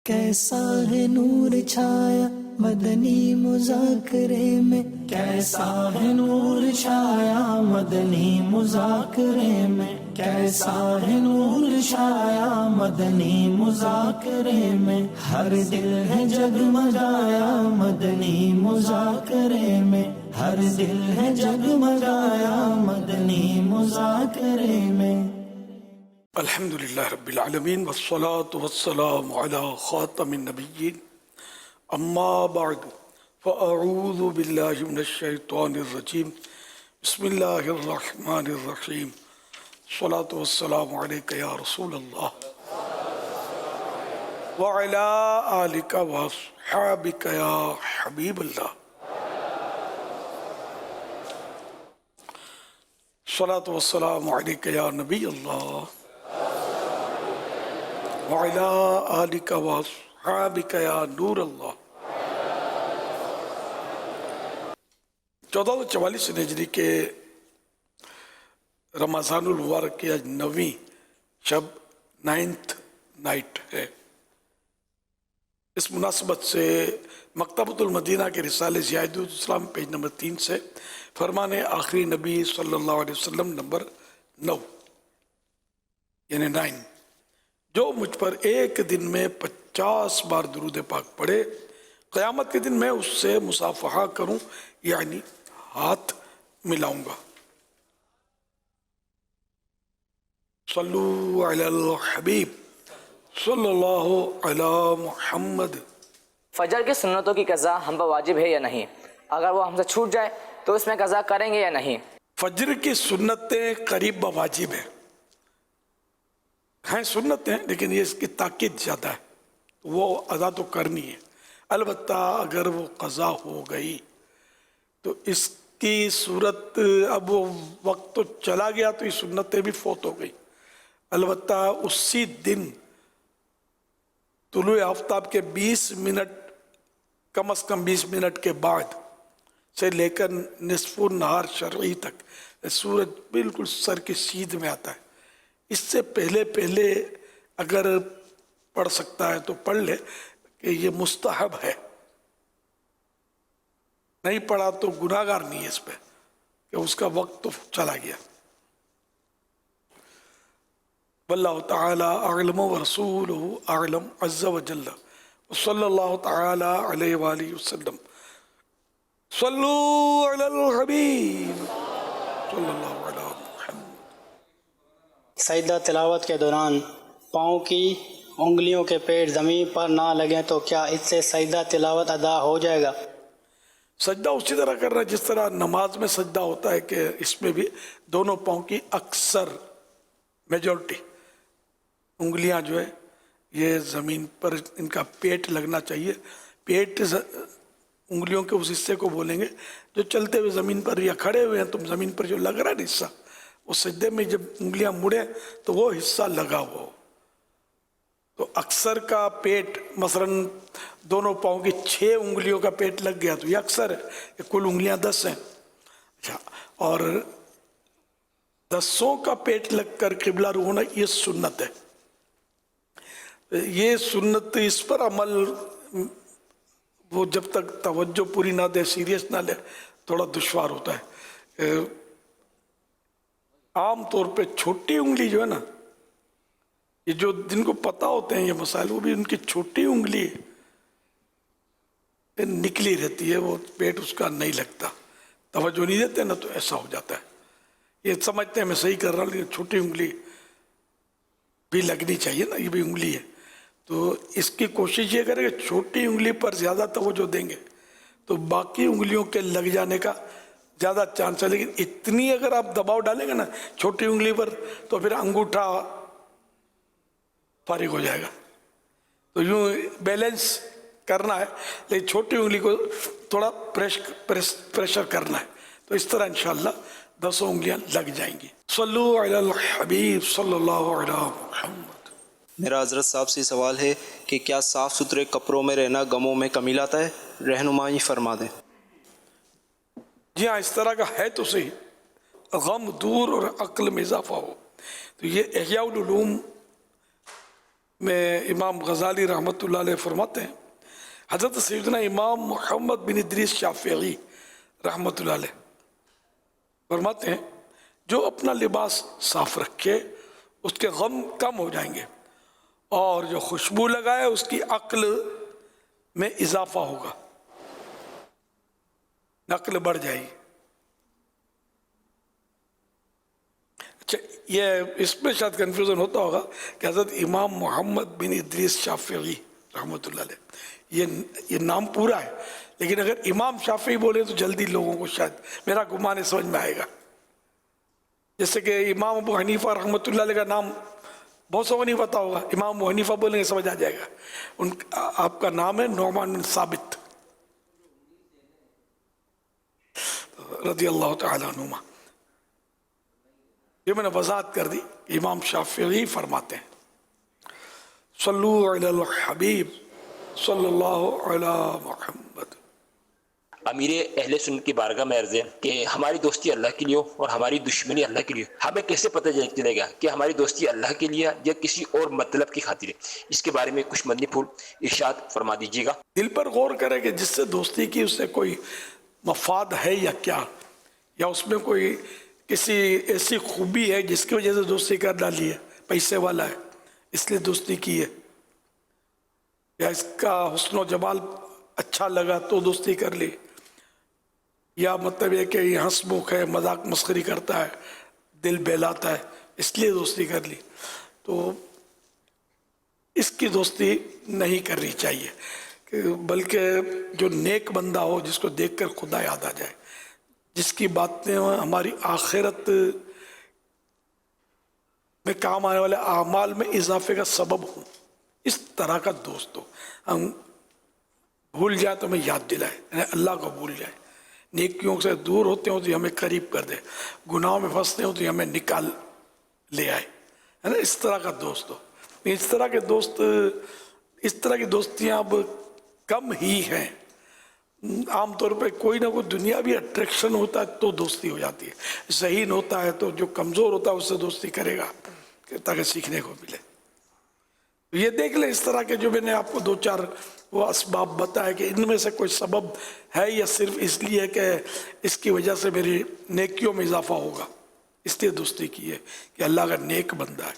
کیسا ہے نور چھایا مدنی مذاکرے میں، کیسا ہے نور چھایا مدنی مذاکرے میں، کیسا ہے نور چھایا مدنی مذاکرے میں، ہر دل ہے جگمگایا مدنی مذاکرے میں، ہر دل ہے جگمگایا مدنی مذاکرے میں۔ الحمدللہ رب العالمین والصلاة والسلام علی خاتم النبیین، اما بعد فاعوذ باللہ من الشیطان الرجیم، بسم اللہ الرحمن الرحیم، الصلاة والسلام علیک یا رسول اللہ وعلی آلک واصحابک یا حبیب اللہ، الصلاة والسلام علیک یا نبی اللہ وعلی آلک واصحابک یا نور اللہ۔ 1444 ہجری کے رمضان المبارک کی آج 9ویں شب 9th نائٹ ہے۔ اس مناسبت سے مکتبۃ المدینہ کے رسالے زیاد الاسلام پیج نمبر 3 سے فرمان آخری نبی صلی اللہ علیہ وسلم نمبر 9 یعنی 9، جو مجھ پر ایک دن میں 50 بار درود پاک پڑھے، قیامت کے دن میں اس سے مصافحہ کروں یعنی ہاتھ ملاؤں گا۔ صلو علی الحبیب صلی اللہ علی محمد۔ فجر کی سنتوں کی قضا ہم پر واجب ہے یا نہیں؟ اگر وہ ہم سے چھوٹ جائے تو اس میں قضا کریں گے یا نہیں؟ فجر کی سنتیں قریب واجب ہیں سنتیں، لیکن یہ اس کی تاکید زیادہ ہے، وہ ادا تو کرنی ہے۔ البتہ اگر وہ قضا ہو گئی تو اس کی صورت، اب وہ وقت تو چلا گیا تو یہ سنتیں بھی فوت ہو گئی۔ البتہ اسی دن طلوع آفتاب کے 20 منٹ، کم از کم 20 منٹ کے بعد سے لے کر نصف النہار شرعی تک سورج بالکل سر کی سیدھ میں آتا ہے۔ اس سے پہلے اگر پڑھ سکتا ہے تو پڑھ لے کہ یہ مستحب ہے، نہیں پڑھا تو گناہگار نہیں ہے اس پہ کہ اس کا وقت تو چلا گیا۔ واللہ تعالی اعلم ورسولہ اعلم عز وجل، صلی اللہ تعالی علیہ وآلہ وسلم۔ صلو علی الحبیب صلی اللہ علیہ وسلم۔ سجدہ تلاوت کے دوران پاؤں کی انگلیوں کے پیٹ زمین پر نہ لگیں تو کیا اس سے سجدہ تلاوت ادا ہو جائے گا؟ سجدہ اسی طرح کرنا جس طرح نماز میں سجدہ ہوتا ہے، کہ اس میں بھی دونوں پاؤں کی اکثر میجورٹی انگلیاں جو ہے یہ زمین پر، ان کا پیٹ لگنا چاہیے۔ پیٹ انگلیوں کے اس حصے کو بولیں گے جو چلتے ہوئے زمین پر یا کھڑے ہوئے ہیں تم زمین پر جو لگ رہا ہے نا حصہ، وہ سجدے میں جب انگلیاں مڑیں تو وہ حصہ لگا ہوا ہو۔ تو اکثر کا پیٹ مثلاً دونوں پاؤں کی 6 انگلیوں کا پیٹ لگ گیا تو یہ اکثر ہے، کہ کل انگلیاں 10 ہیں، اچھا، اور 10 کا پیٹ لگ کر قبلہ رو ہونا یہ سنت ہے۔ یہ سنت، اس پر عمل وہ جب تک توجہ پوری نہ دے، سیریس نہ لے، تھوڑا دشوار ہوتا ہے۔ عام طور پہ چھوٹی انگلی جو ہے نا، یہ جو جن کو پتہ ہوتے ہیں یہ مسائل، وہ بھی ان کی چھوٹی انگلی نکلی رہتی ہے، وہ پیٹ اس کا نہیں لگتا، توجہ نہیں دیتے نا تو ایسا ہو جاتا ہے۔ یہ سمجھتے ہیں میں صحیح کر رہا ہوں، لیکن چھوٹی انگلی بھی لگنی چاہیے نا، یہ بھی انگلی ہے۔ تو اس کی کوشش یہ کرے کہ چھوٹی انگلی پر زیادہ توجہ دیں گے تو باقی انگلیوں کے لگ جانے کا زیادہ چانس ہے، لیکن اتنی اگر آپ دباؤ ڈالیں گے نا چھوٹی انگلی پر تو پھر انگوٹھا فارغ ہو جائے گا۔ تو یوں بیلنس کرنا ہے، لیکن چھوٹی انگلی کو تھوڑا پریشر کرنا ہے، تو اس طرح انشاءاللہ 10 انگلیاں لگ جائیں گی۔ صلو علی الحبیب صلی اللہ علیہ محمد۔ میرا حضرت صاحب سے سوال ہے کہ کیا صاف ستھرے کپڑوں میں رہنا غموں میں کمی لاتا ہے؟ رہنمائی فرما دیں۔ جی ہاں، اس طرح کا ہے تو صحیح، غم دور اور عقل میں اضافہ ہو۔ تو یہ احیاء العلوم میں امام غزالی رحمۃ اللہ علیہ فرماتے ہیں، حضرت سیدنا امام محمد بن ادریس شافعی رحمۃ اللہ علیہ فرماتے ہیں جو اپنا لباس صاف رکھے اس کے غم کم ہو جائیں گے، اور جو خوشبو لگائے اس کی عقل میں اضافہ ہوگا، عقل بڑھ جائے گی۔ اچھا، یہ اس میں شاید کنفیوژن ہوتا ہوگا کہ حضرت امام محمد بن ادریس شافعی رحمۃ اللہ علیہ یہ نام پورا ہے، لیکن اگر امام شافعی بولے تو جلدی لوگوں کو شاید میرا گمان سمجھ میں آئے گا۔ جیسے کہ امام ابو حنیفہ رحمۃ اللہ علیہ کا نام بہت سو کو نہیں پتا ہوگا، امام ابو حنیفہ بولیں گے سمجھ آ جائے گا، آپ کا نام ہے نعمان بن ثابت رضی اللہ تعالیٰ عنہما۔ یہ میں نے وضاحت کر دی، امام شافعی فرماتے ہیں صلو علی الحبیب صلی اللہ علی محمد۔ امیر اہل سنت کی بارگاہ میں عرض ہے کہ ہماری دوستی اللہ کے لیے ہو اور ہماری دشمنی اللہ کے لیے، ہمیں کیسے پتہ چلے گا کہ ہماری دوستی اللہ کے لیے یا کسی اور مطلب کی خاطر ہے؟ اس کے بارے میں کچھ مدنی پھول ارشاد فرما دیجیے گا۔ دل پر غور کرے کہ جس سے دوستی کی اس سے کوئی مفاد ہے یا کیا، یا اس میں کوئی کسی ایسی خوبی ہے جس کی وجہ سے دوستی کر ڈالی ہے، پیسے والا ہے اس لیے دوستی کی ہے، یا اس کا حسن و جمال اچھا لگا تو دوستی کر لی، یا مطلب یہ کہ یہ ہنس مکھ ہے، مذاق مسخری کرتا ہے، دل بہلاتا ہے اس لیے دوستی کر لی، تو اس کی دوستی نہیں کرنی چاہیے، بلکہ جو نیک بندہ ہو جس کو دیکھ کر خدا یاد آ جائے، جس کی باتیں ہماری آخرت میں کام آنے والے اعمال میں اضافے کا سبب ہوں، اس طرح کا دوست ہو۔ ہم بھول جائے تو ہمیں یاد دلائے، یعنی اللہ کو بھول جائے، نیکیوں سے دور ہوتے ہوں تو یہ ہمیں قریب کر دے، گناہوں میں پھنستے ہوں تو یہ ہمیں نکال لے آئے، ہے نا، اس طرح کا دوست ہو۔ اس طرح کے دوست، اس طرح کی دوستیاں اب کم ہی ہیں، عام طور پہ کوئی نہ کوئی دنیاوی اٹریکشن ہوتا ہے تو دوستی ہو جاتی ہے، ذہین ہوتا ہے تو جو کمزور ہوتا ہے اس سے دوستی کرے گا تاکہ سیکھنے کو ملے۔ یہ دیکھ لیں اس طرح کے جو میں نے آپ کو دو چار وہ اسباب بتایا کہ ان میں سے کوئی سبب ہے یا صرف اس لیے کہ اس کی وجہ سے میری نیکیوں میں اضافہ ہوگا اس لیے دوستی کی ہے کہ اللہ کا نیک بندہ ہے۔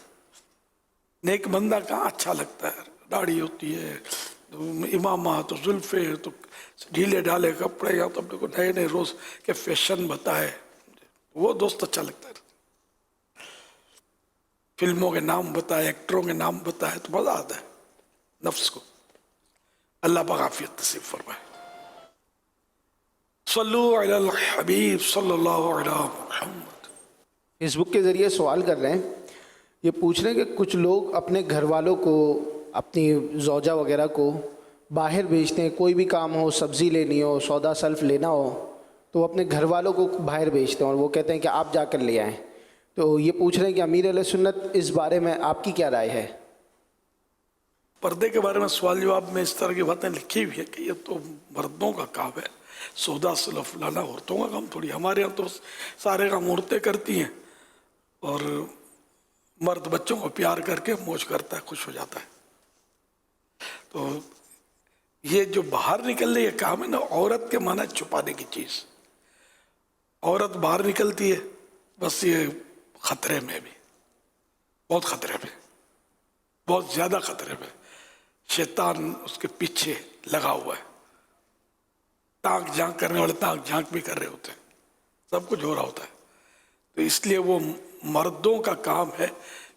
نیک بندہ کہاں اچھا لگتا ہے، داڑھی ہوتی ہے تو امامہ تو زلفے تو ڈھیلے ڈھالے کپڑے، یا تو اپنے کو نئے نئے روز کے فیشن بتائے، وہ دوست اچھا لگتا ہے۔ فلموں کے نام بتائے، ایکٹروں کے نام بتائے تو مزہ آتا ہے نفس کو۔ اللہ پاک عافیت نصیب فرمائے۔ صلو علی الحبیب صلی اللہ علی محمد۔ فیس بک کے ذریعے سوال کر رہے ہیں، یہ پوچھ رہے ہیں کہ کچھ لوگ اپنے گھر والوں کو، اپنی زوجہ وغیرہ کو باہر بھیجتے ہیں، کوئی بھی کام ہو، سبزی لینی ہو، سودا سلف لینا ہو تو وہ اپنے گھر والوں کو باہر بھیجتے ہیں اور وہ کہتے ہیں کہ آپ جا کر لے آئیں۔ تو یہ پوچھ رہے ہیں کہ امیر اہل سنت اس بارے میں آپ کی کیا رائے ہے؟ پردے کے بارے میں سوال جواب میں اس طرح کی باتیں لکھی ہوئی ہے کہ یہ تو مردوں کا کام ہے، سودا سلف لانا عورتوں کا کام تھوڑی۔ ہمارے یہاں تو سارے کام عورتیں کرتی ہیں اور مرد بچوں کو پیار کر کے موج کرتا ہے، خوش ہو جاتا ہے۔ تو یہ جو باہر نکلنے یہ کام ہے نا، عورت کے معنی چھپانے کی چیز، عورت باہر نکلتی ہے بس یہ خطرے میں بھی، بہت خطرے میں، بہت زیادہ خطرے میں، شیطان اس کے پیچھے لگا ہوا ہے، تاک جھانک کرنے والے تاک جھانک بھی کر رہے ہوتے ہیں، سب کچھ ہو رہا ہوتا ہے۔ تو اس لیے وہ مردوں کا کام ہے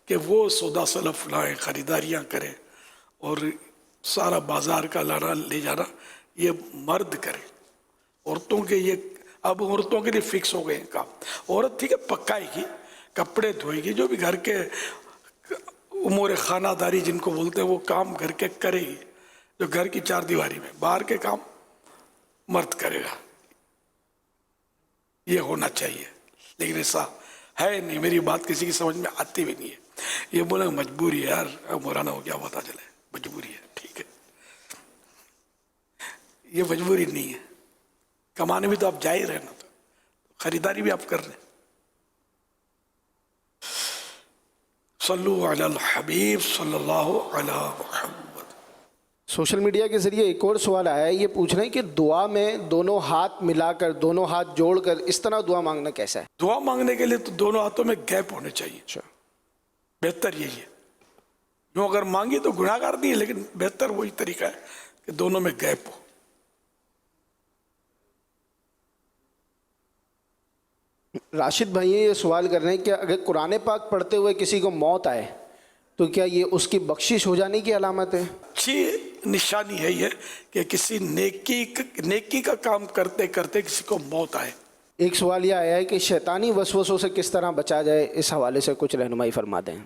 کہ وہ سودا سلف لائیں، خریداریاں کریں، اور سارا بازار کا لانا لے جانا یہ مرد کرے۔ عورتوں کے یہ اب عورتوں کے لیے فکس ہو گئے ہیں کام۔ عورت ٹھیک ہے پکائے گی، کپڑے دھوئے گی، جو بھی گھر کے امور خانہ داری جن کو بولتے ہیں وہ کام گھر کے کرے گی، جو گھر کی چار دیواری میں، باہر کے کام مرد کرے گا، یہ ہونا چاہیے۔ لیکن ایسا ہے نہیں، میری بات کسی کی سمجھ میں آتی بھی نہیں ہے۔ یہ بولیں مجبوری ہے یار، مولانا ہو گیا پتا چلے، مجبوری ہے، ٹھیک ہے، یہ مجبوری نہیں ہے، کمانے بھی تو آپ جا ہی رہے نا، تو خریداری بھی آپ کر رہے ہیں۔ सल्लु अलल हबीब सल्लल्लाहु अला मुहम्मद। सोशल मीडिया के ज़रिए एक और सवाल आया है, ये पूछ रहे हैं कि दुआ में दोनों हाथ मिलाकर, दोनों हाथ जोड़कर इस तरह दुआ मांगना कैसा है? दुआ मांगने के लिए तो दोनों हाथों में गैप होने चाहिए, अच्छा, बेहतर यही है। यूँ अगर मांगी तो गुनाहगार नहीं है, लेकिन बेहतर वही तरीका है कि दोनों में गैप हो। राशिद भाई ये सवाल कर रहे हैं कि अगर कुरान पाक पढ़ते हुए किसी को मौत आए तो क्या ये उसकी बख्शिश हो जाने की अलामत है? अच्छी निशानी है ये कि किसी नेकी का काम करते करते किसी को मौत आए। एक सवाल ये आया है कि शैतानी वसवसों से किस तरह बचा जाए, इस हवाले से कुछ रहनुमाई फरमा दें।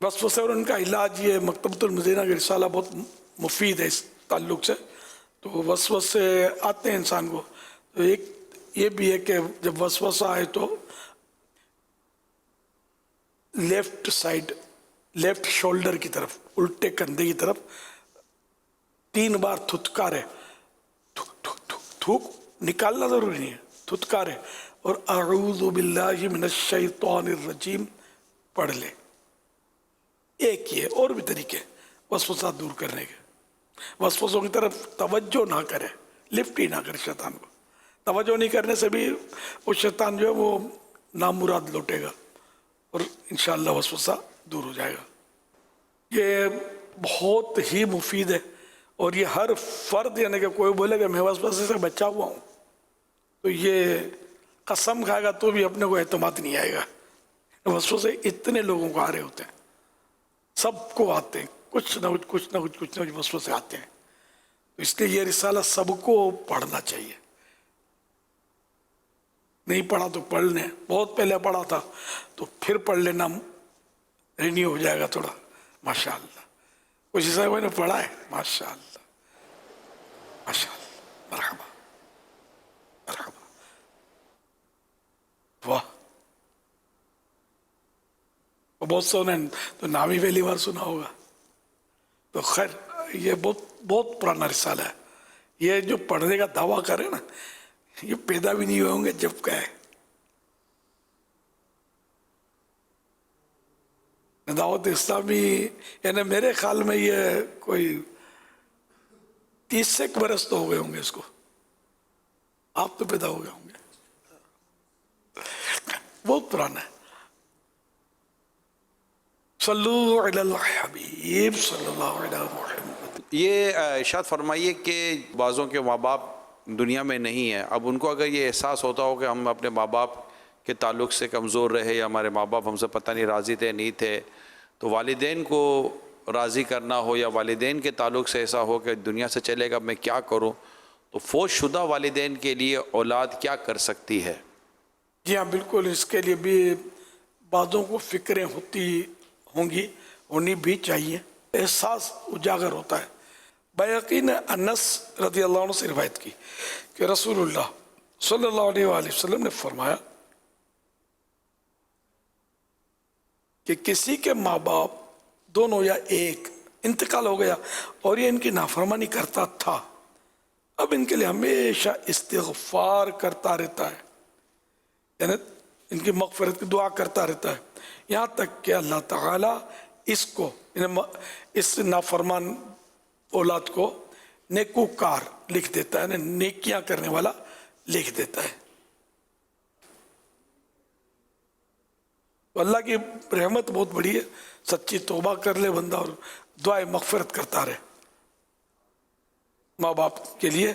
वसवसे और उनका इलाज, ये मकतबतुल मदीना का रिसाला बहुत मुफीद है इस ताल्लुक से। तो वसवसे आते हैं इंसान को, तो एक ये भी है कि जब वसवसा आए तो लेफ्ट साइड, लेफ्ट शोल्डर की तरफ, उल्टे कंधे की तरफ 3 बार थुतकारे, थूक थूक थूक थूक, निकालना जरूरी नहीं है, थुतकारे और अऊज़ु बिल्लाहि मिनश शैतानिर रजीम पढ़ ले। एक ही है, और भी तरीके वसवसा दूर करने के। वसवसों की तरफ तवज्जो ना करे, लिफ्ट ही ना करे शैतान को। तवज्जो नहीं करने से भी वो शैतान जो है वो नामुराद लौटेगा और इंशाअल्लाह वसवसा दूर हो जाएगा। ये बहुत ही मुफीद है और ये हर फर्द, यानी कि कोई बोले कि मैं वसवसे से बचा हुआ हूँ तो ये कसम खाएगा तो भी अपने को एतमाद नहीं आएगा। वसवसे इतने लोगों को आ रहे होते हैं, सबको आते हैं, कुछ ना कुछ वसवसे आते हैं। तो इसलिए ये रिसाला सबको पढ़ना चाहिए। नहीं पढ़ा तो पढ़ लें, बहुत पहले पढ़ा था तो फिर पढ़ लेना, रिन्यू हो जाएगा थोड़ा। माशाअल्लाह, कुछ हिसाब मैंने पढ़ा है, माशाअल्लाह माशाअल्लाह, मरहबा मरहबा, वाह। बहुत सोने तो नाम ही पहली बार सुना होगा। तो खैर ये बहुत पुराना रिसाला है। ये जो पढ़ने का दावा करे ना, ये पैदा भी नहीं हुए होंगे जब का है। दावत इस्लामी यानी मेरे ख्याल में ये कोई 30 बरस तो हो गए होंगे इसको। आप तो पैदा हो गए होंगे, बहुत पुराना है। सल्लु अलल हबीब सल्लल्लाहु अलैहि वसल्लम। ये इरशाद फरमाइए कि बाज़ों के माँ बाप दुनिया में नहीं है, अब उनको अगर ये एहसास होता हो कि हम अपने माँ बाप के ताल्लुक़ से कमज़ोर रहे या हमारे माँ बाप हमसे पता नहीं राज़ी थे नहीं थे, तो वालिदैन को राज़ी करना हो या वालिदैन के ताल्लुक़ से ऐसा हो कि दुनिया से चलेगा मैं क्या करूँ, तो फौजशुदा वालिदैन के लिए औलाद क्या कर सकती है? जी हाँ बिल्कुल, इसके लिए भी बाज़ों को फ़िक्रें होंगी, होनी भी चाहिए। एहसास उजागर होता है। बैहक़ी ने अनस रज़ी अल्लाह अन्हु से रिवायत की कि रसूलुल्लाह सल्लल्लाहु अलैहि वसल्लम ने फरमाया कि किसी के माँ बाप दोनों या एक इंतकाल हो गया और ये इनकी नाफरमानी करता था, अब इनके लिए हमेशा इस्तिग़फ़ार करता रहता है, यानी इनकी मग़फ़िरत की दुआ करता रहता है, यहाँ तक कि अल्लाह ताला इसको, इस नाफरमान औलाद को नेकूकार लिख देता है, नेकियां करने वाला लिख देता है। तो अल्लाह की रहमत बहुत बड़ी है। सच्ची तौबा कर ले बंदा और दुआए मग़फ़िरत करता रहे माँ बाप के लिए।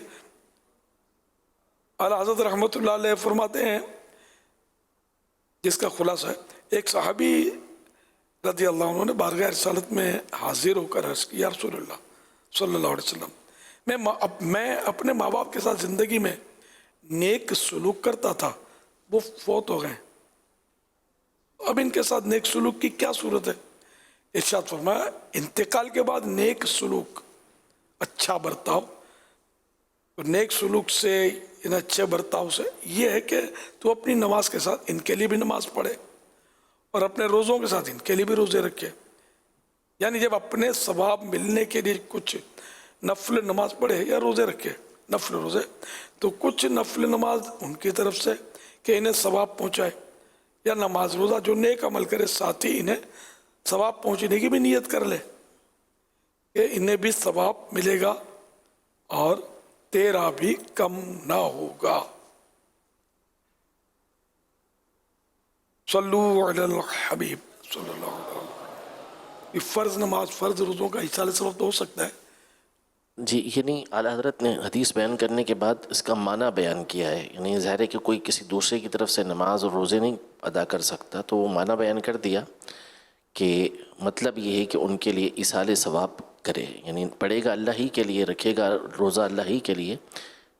आला हज़रत रहमतुल्लाह अलैह फरमाते हैं, जिसका खुलासा है, एक सहाबी रज़ी अल्लाह अन्हु ने बारगाह रिसालत में हाजिर होकर अर्ज़ किया, या रसूलल्लाह सल्लल्लाहु अलैहि वसल्लम, मैं अपने माँ बाप के साथ ज़िंदगी में नेक सलूक करता था, वो फौत हो गए, अब इनके साथ नेक सलूक की क्या सूरत है? इरशाद फरमाया, इंतकाल के बाद नेक सलूक, अच्छा बर्ताव, तो नेक सलूक से, इन अच्छे बर्ताव से ये है कि तू अपनी नमाज के साथ इनके लिए भी नमाज पढ़े और अपने रोज़ों के साथ इनके लिए भी रोज़े रखे। यानी जब अपने सवाब मिलने के लिए कुछ नफल नमाज पढ़े या रोज़े रखे, नफल रोज़े, तो कुछ नफल नमाज उनकी तरफ से कि इन्हें सवाब पहुँचाए, या नमाज रोज़ा जो नेक अमल करे साथ ही इन्हें सवाब पहुंचने की भी नियत कर ले कि इन्हें भी सवाब मिलेगा और तेरा भी कम ना होगा। सल्लू अलल हबीब सल्लल्लाहु अलैहि वसल्लम। ये फ़र्ज़ नमाज, फ़र्ज़ रोज़ों का इसाले सवाब तो हो सकता है। जी, यानी आला हज़रत ने हदीस बयान करने के बाद इसका माना बयान किया है, यानी ज़ाहिर है कि कोई किसी दूसरे की तरफ से नमाज और रोज़े नहीं अदा कर सकता, तो वो माना बयान कर दिया कि मतलब ये है कि उनके लिए इसाले सवाब करे, यानी पढ़ेगा अल्लाह ही के लिए, रखेगा रोज़ा अल्लाह ही के लिए,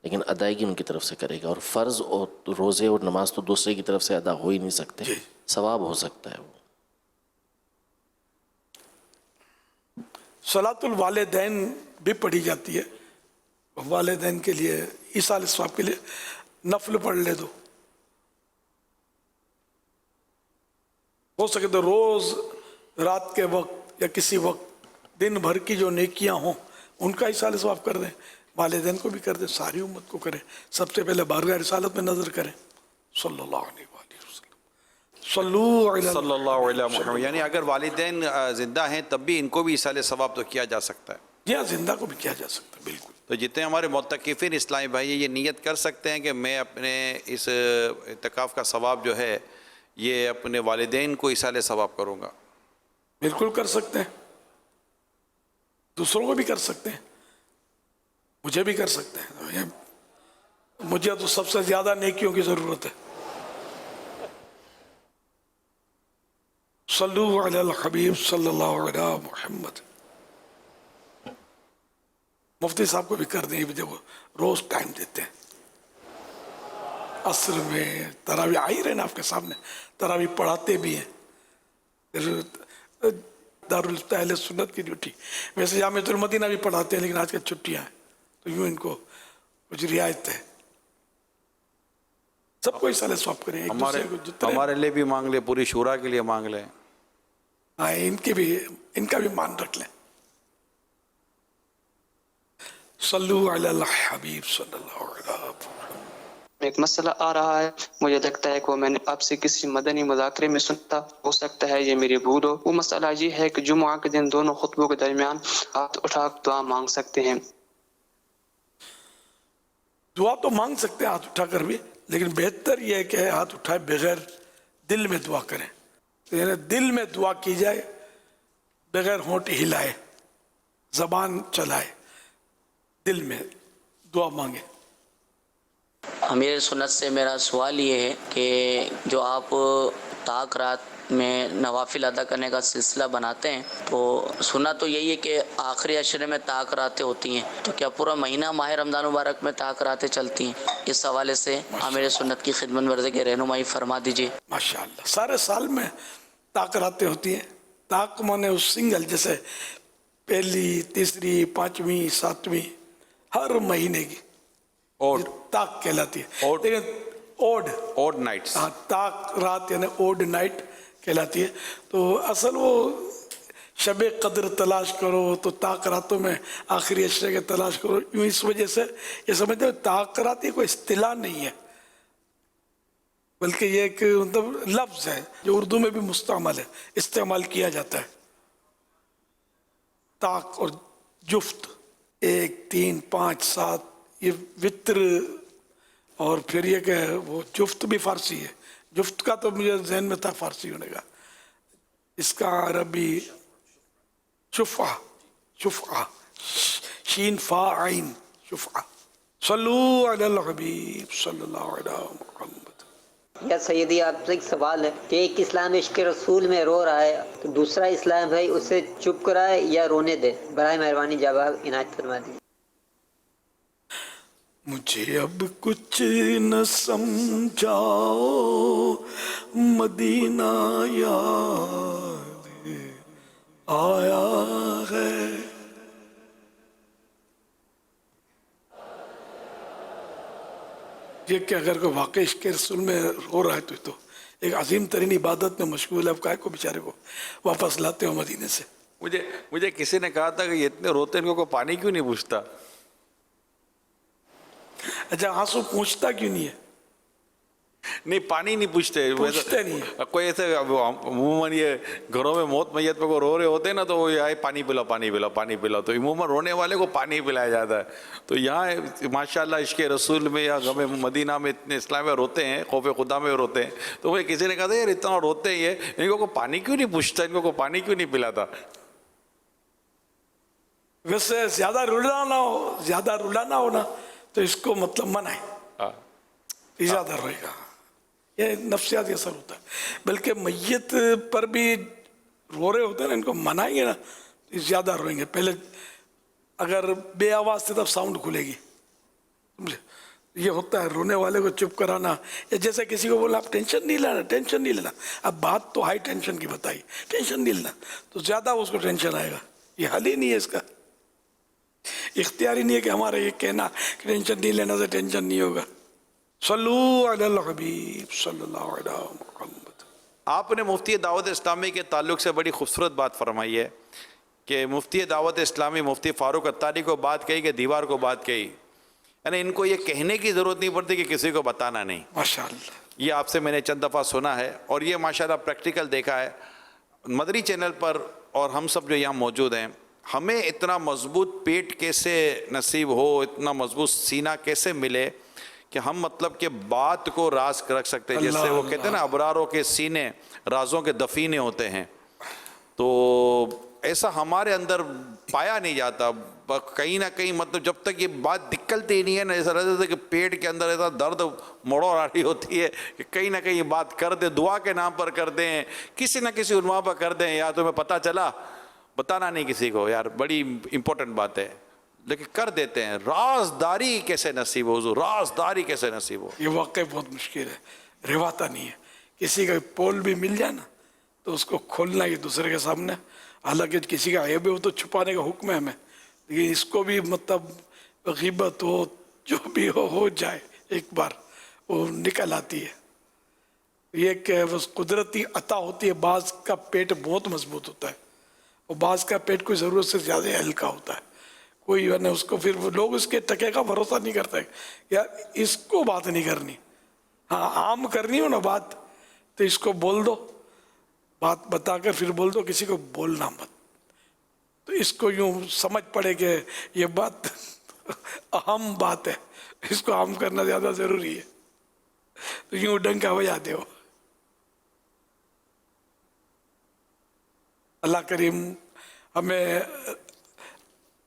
लेकिन अदायगी उनकी तरफ से करेगा। और फ़र्ज़ और रोज़े और नमाज तो दूसरे की तरफ से अदा हो ही नहीं सकते, सवाब हो सकता है वो। सलातुल वालिदैन भी पढ़ी जाती है, वालिदैन के लिए इसाले सवाब के लिए नफल पढ़ ले दो, हो सके तो रोज़ रात के वक्त या किसी वक्त दिन भर की जो नेकियां हों उनका इसाले सवाब कर दें, वालिदैन को भी कर दें, सारी उम्मत को करें। सबसे पहले बारगाह रिसालत में नज़र करें। सल्लल्लाहु अलैहि वसल्लम सल्लल्लाहु अलैहि वसल्लम। यानी अगर वालिदैन ज़िंदा हैं तब भी इनको भी इसाले सवाब तो किया जा सकता है। जी हाँ, जिंदा को भी किया जा सकता है, बिल्कुल। तो जितने हमारे मुत्तकिफ़ीन इस्लामी भाई ये नियत कर सकते हैं कि मैं अपने इस इत्तिकाफ़ का सवाब जो है ये अपने वालिदैन को इसाले सवाब करूँगा। बिल्कुल कर सकते हैं, दूसरों को भी कर सकते हैं, मुझे भी कर सकते हैं। मुझे तो सबसे ज़्यादा नेकियों की ज़रूरत है। सल्लू अलल हबीब सल्लल्लाहु अलैहि मुहम्मद। मुफ्ती साहब को भी कर दें, जब वो रोज़ टाइम देते हैं। असर में तरावी आ ही रहे ना आपके सामने, तरावी पढ़ाते भी हैं। दारुल अहले सुन्नत की ड्यूटी, वैसे जामिअतुल मदीना भी पढ़ाते हैं, लेकिन आजकल छुट्टियाँ हैं तो यूँ इनको कुछ रियायत है। सबको इसाले सवाब करें, एक दूसरे को जितने हमारे लिए भी मांग ले, पूरी शूरा के लिए मांग लें। हाँ, इनका भी मान रख लें। सल्लू अलल हबीब सल्लल्लाहु अलैहि वसल्लम। एक मसला आ रहा है, मुझे लगता है कि वो मैंने आपसे किसी मदनी मुज़ाकरे में सुनता, हो सकता है ये मेरी भूल हो। वो मसला ये है कि जुम्मा के दिन दोनों खुतबों के दरमियान हाथ उठा दुआ मांग सकते हैं। दुआ तो मांग सकते हैं हाथ उठाकर भी, लेकिन बेहतर यह है कि हाथ उठाए बगैर दिल में दुआ करें। तो यानी दिल में दुआ की जाए, बगैर होंठ हिलाए, जबान चलाए, दिल में दुआ मांगे। अमीर सुन्नत से मेरा सवाल ये है कि जो आप ताक रात में नवाफिल अदा करने का सिलसिला बनाते हैं, तो सुना तो यही है कि आखिरी अशरे में ताक रातें होती हैं, तो क्या पूरा महीना माह रमज़ान मुबारक में ताक रातें चलती हैं? इस हवाले से आमिर सुन्नत की खिदमत वर्ज़ी की रहनुमाई फरमा दीजिए। माशाअल्लाह, सारे साल में ताक रातें होती हैं। ताक माने उस सिंगल, जैसे पहली, तीसरी, पाँचवीं, सातवीं, हर महीने की ओड ताक कहलाती है। लेकिन ओड नाइट्स, हाँ, ताक रात यानी ओड नाइट कहलाती है। तो असल वो शब कद्र तलाश करो तो ताक रातों में आखिरी अशरे के तलाश करो, यूँ इस वजह से ये समझते हो ताक रात ये कोई इस्तिलाह नहीं है, बल्कि ये एक मतलब लफ्ज़ है जो उर्दू में भी मुस्तअमल है, इस्तेमाल किया जाता है। ताक और जुफ्त, 1, 3, 5, 7, ये वित्र, और फिर ये कि वो जुफ्त भी फारसी है। जुफ्त का तो मुझे जहन में था फारसी होने का, इसका अरबी शुफ़ा, शुफ़ा, शीन फा आइन, शुफ़ा। सल्लू अलल हबीब सल्लल्लाहु अलैहि मुहम्मद। या सैयदी, आपसे एक सवाल है कि एक इस्लाम इश्क रसूल में रो रहा है, तो दूसरा इस्लाम है उसे चुप कराए या रोने दे? बराए मेहरबानी जवाब इनायत फरमा दीजिए। मुझे अब कुछ न समझाओ, मदीना याद आया है। ये कि अगर कोई वाकई इश्क़ रसूल में रो रहा है तो एक अजीम तरीन इबादत में मशगूल है, अब काय को बेचारे को वापस लाते हो मदीने से। मुझे किसी ने कहा था कि ये इतने रोते इनको कोई पानी क्यों नहीं पूछता। अच्छा, आंसू पूछता क्यों नहीं है? नहीं पानी नहीं पूछते नहीं कोई ऐसे अमूमन ये घरों में मौत मैयत पे को रो रहे होते हैं ना, तो वो आए पानी पिलाओ पानी पिलाओ पानी पिलाओ, तो अमूमन रोने वाले को पानी पिलाया जाता है। तो यहाँ माशाल्लाह इश्क़ रसूल में या गम मदीना में इतने इस्लाम में रोते हैं, खौफ खुदा में रोते हैं। तो वो किसी ने कहा था यार इतना रोते हैं ये, इनको को पानी क्यों नहीं पूछता, इनको को पानी क्यों नहीं पिलाता। वैसे ज्यादा रुलाना हो ना तो इसको मतलब मना है, ज्यादा रोएगा, ये नफ्सियाती असर होता है। बल्कि मैयत पर भी रो रहे होते हैं ना, इनको मनाएंगे ना तो ज्यादा रोएंगे। पहले अगर बे आवाज से तब साउंड खुलेगी, समझे। ये होता है रोने वाले को चुप कराना, या जैसे किसी को बोला आप टेंशन नहीं लेना, अब बात तो हाई टेंशन की बताई, टेंशन नहीं लेना, तो ज्यादा उसको टेंशन आएगा। ये हल ही नहीं है इसका, इख्तियारी नहीं है कि हमारा ये कहना कि टेंशन नहीं लेना से टेंशन नहीं होगा। सल्लू अलल हबीब सल्लल्लाहु अलैहि मुहम्मद। आपने मुफ्ती दावत इस्लामी के ताल्लुक से बड़ी खूबसूरत बात फरमाई है कि मुफ्ती दावत इस्लामी मुफ्ती फ़ारूक अत्तारी को बात कही कि दीवार को बात कही, यानी इनको ये कहने की ज़रूरत नहीं पड़ती कि किसी को बताना नहीं। माशाअल्लाह, ये आपसे मैंने चंद दफ़ा सुना है और ये माशाअल्लाह प्रैक्टिकल देखा है मदरी चैनल पर, और हम सब जो यहाँ मौजूद हैं, हमें इतना मजबूत पेट कैसे नसीब हो, इतना मजबूत सीना कैसे मिले कि हम मतलब कि बात को राज रख सकते हैं। जैसे वो कहते हैं ना अबरारों के सीने राजों के दफीने होते हैं, तो ऐसा हमारे अंदर पाया नहीं जाता। कहीं ना कहीं मतलब जब तक ये बात निकलती ही नहीं है ना, ऐसा लगता है कि पेट के अंदर ऐसा दर्द मड़ोड़ आ रही होती है कि कहीं ना कहीं ये बात कर दे, दुआ के नाम पर कर दें, किसी ना किसी उन्वा पर कर दें, या तुम्हें पता चला, बताना नहीं किसी को, यार बड़ी इंपॉर्टेंट बात है, लेकिन कर देते हैं। राजदारी कैसे नसीब हो हुजूर, राजदारी कैसे नसीब हो? ये वाकई बहुत मुश्किल है, रिवाता नहीं है। किसी का पोल भी मिल जाए ना तो उसको खोलना ही दूसरे के सामने, हालांकि किसी का ऐब है वो तो छुपाने का हुक्म है हमें, लेकिन इसको भी मतलब ग़ीबत हो जो भी हो जाए एक बार वो निकल आती है। ये कि बस कुदरती अता होती है। बाज़ का पेट बहुत मजबूत होता है और बाज़ का पेट कोई ज़रूरत से ज़्यादा हल्का होता है। कोई है ना उसको फिर लोग उसके टके का भरोसा नहीं करता है, यार इसको बात नहीं करनी, हाँ आम करनी हो ना बात तो इसको बोल दो, बात बताकर फिर बोल दो, किसी को बोलना मत। तो इसको यूं समझ पड़े कि ये बात अहम बात है, इसको आम करना ज़्यादा ज़रूरी है, तो यूं डंका हो जाते हो। अल्लाह करीम हमें